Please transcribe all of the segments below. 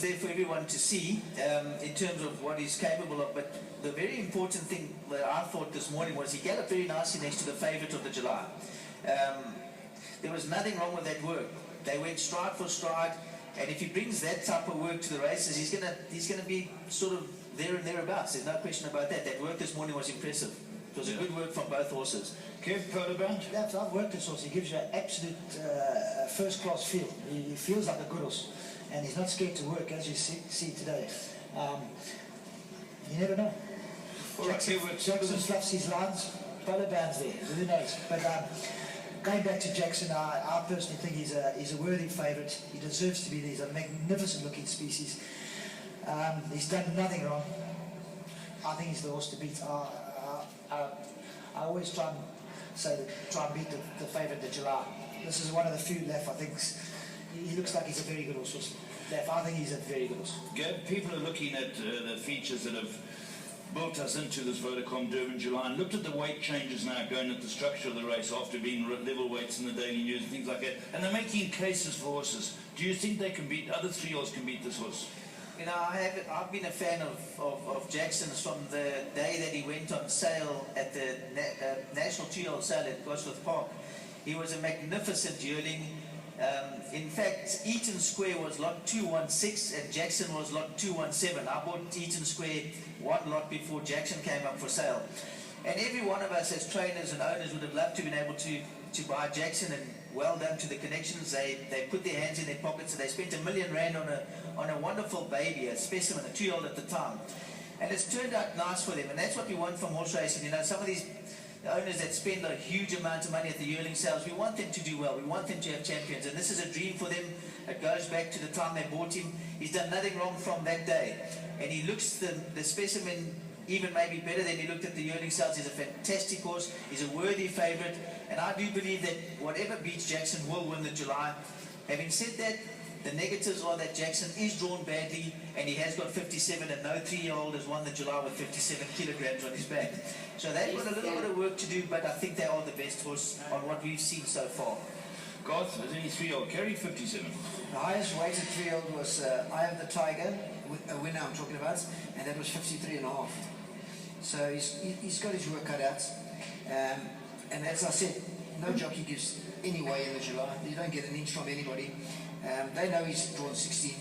there for everyone to see in terms of what he's capable of. But the very important thing that I thought this morning was he galloped very nicely next to the favourite of the July. There was nothing wrong with that work. They went stride for stride, and if he brings that type of work to the races, he's gonna be sort of there and thereabouts. There's no question about that. That work this morning was impressive. It was a good work from both horses. Kev, Polo Bound? Yeah, I've worked this horse. He gives you an absolute first-class feel. He feels like a good horse, and he's not scared to work, as you see today. You never know. Jackson fluffs his lines. Polo Bound's there. Who knows? But going back to Jackson, I personally think he's a worthy favourite. He deserves to be there. He's a magnificent-looking species. He's done nothing wrong. I think he's the horse to beat. I always try and beat the favourite, the July. This is one of the few left. I think he looks like he's a very good horse. Left, I think he's a very good horse. Gab, people are looking at the features that have built us into this Vodacom Durban July and looked at the weight changes now going at the structure of the race after being level weights in the Daily News and things like that, and they're making cases for horses. Do you think they can beat, other 3-year-olds can beat this horse? You know, I've been a fan of Jackson's from the day that he went on sale at the National 2-year-old sale at Gosforth Park. He was a magnificent yearling. In fact, Eaton Square was lot 216 and Jackson was lot 217. I bought Eaton Square one lot before Jackson came up for sale. And every one of us as trainers and owners would have loved to have been able to buy Jackson, and well done to the connections. They put their hands in their pockets and they spent R1 million on a wonderful baby, a specimen, a 2-year-old at the time. And it's turned out nice for them, and that's what we want from horse racing. You know, some of these owners that spend a huge amount of money at the yearling sales, we want them to do well. We want them to have champions, and this is a dream for them. It goes back to the time they bought him. He's done nothing wrong from that day, and he looks the specimen even maybe better than he looked at the yearling sales. He's a fantastic horse. He's a worthy favourite, and I do believe that whatever beats Jackson will win the July. Having said that, the negatives are that Jackson is drawn badly, and he has got 57, and no 3-year-old has won the July with 57 kilograms on his back. So they've got a little bit of work to do, but I think they are the best horse on what we've seen so far. Garth, has any 3-year-old carried 57? The highest weighted 3-year-old was Eye of the Tiger, a winner I'm talking about, and that was 53.5. So he's got his work cut out. And as I said, no jockey gives any way in the July. You don't get an inch from anybody. They know he's drawn 16.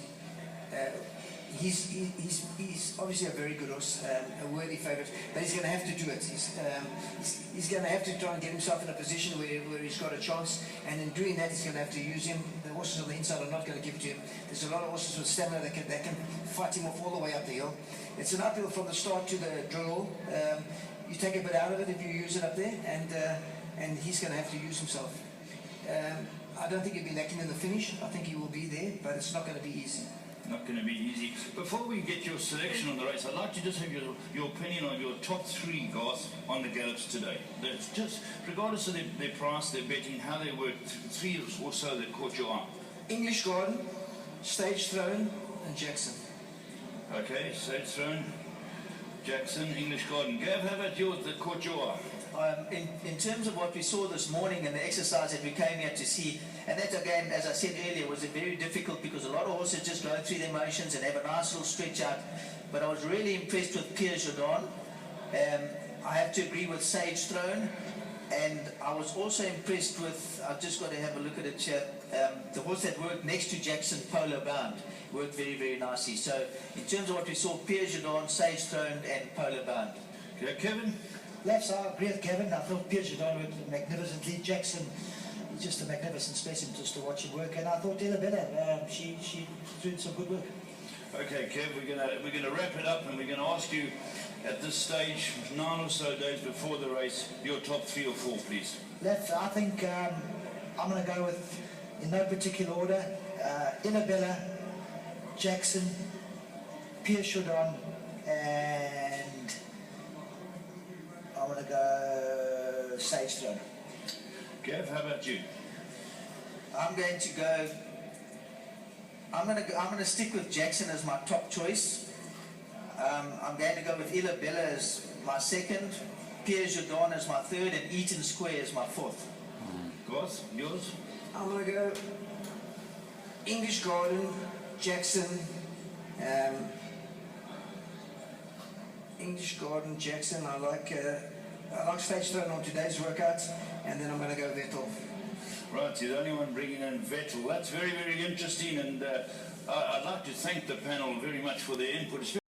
He's obviously a very good horse, a worthy favourite, but he's going to have to do it. He's going to have to try and get himself in a position where he's got a chance, and in doing that he's going to have to use him. The horses on the inside are not going to give it to him. There's a lot of horses with stamina that can fight him off all the way up the hill. It's an uphill from the start to the drill. You take a bit out of it if you use it up there, and he's going to have to use himself. I don't think he'll be lacking in the finish. I think he will be there, but it's not going to be easy. Not going to be easy. Before we get your selection on the race, I'd like to just have your opinion on your top 3, Garth, on the gallops today. That's just, regardless of their price, their betting, how they work, 3 or so that caught your eye. English Garden, Stage Throne, and Jackson. Okay, Stage Throne, Jackson, English Garden. Gav, how about yours that caught your eye? In terms of what we saw this morning and the exercise that we came here to see, and that again, as I said earlier, was very difficult because a lot of horses just go through their motions and have a nice little stretch out. But I was really impressed with Pierre Jordan. I have to agree with Sage Throne, and I was also impressed with, I've just got to have a look at it here, the horse that worked next to Jackson, Polo Bound, worked very, very nicely. So in terms of what we saw, Pierre Jordan, Sage Throne and Polo Bound. Okay, Kevin? Lefts, I agree with Kevin. I thought Pierre Jordan worked magnificently. Jackson, he's just a magnificent specimen just to watch him work. And I thought Arabella, she did some good work. Okay, Kev, we're gonna wrap it up, and we're gonna ask you at this stage, 9 or so days before the race, your top 3 or 4, please. Left, I think I'm going to go with, in no particular order, Arabella, Jackson, Pierre Jordan, and I'm going to go Sage Throne. Gav, how about you? I'm going to go. I'm going to stick with Jackson as my top choice. I'm going to go with Arabella as my second, Pierre Jordan as my third, and Eaton Square as my fourth. Garth, yours? I'm going to go English Garden, Jackson, English Garden, Jackson. I like Stage Throne on today's workout, and then I'm going to go Vettel. Right, you're the only one bringing in Vettel. That's very, very interesting, and I'd like to thank the panel very much for their input.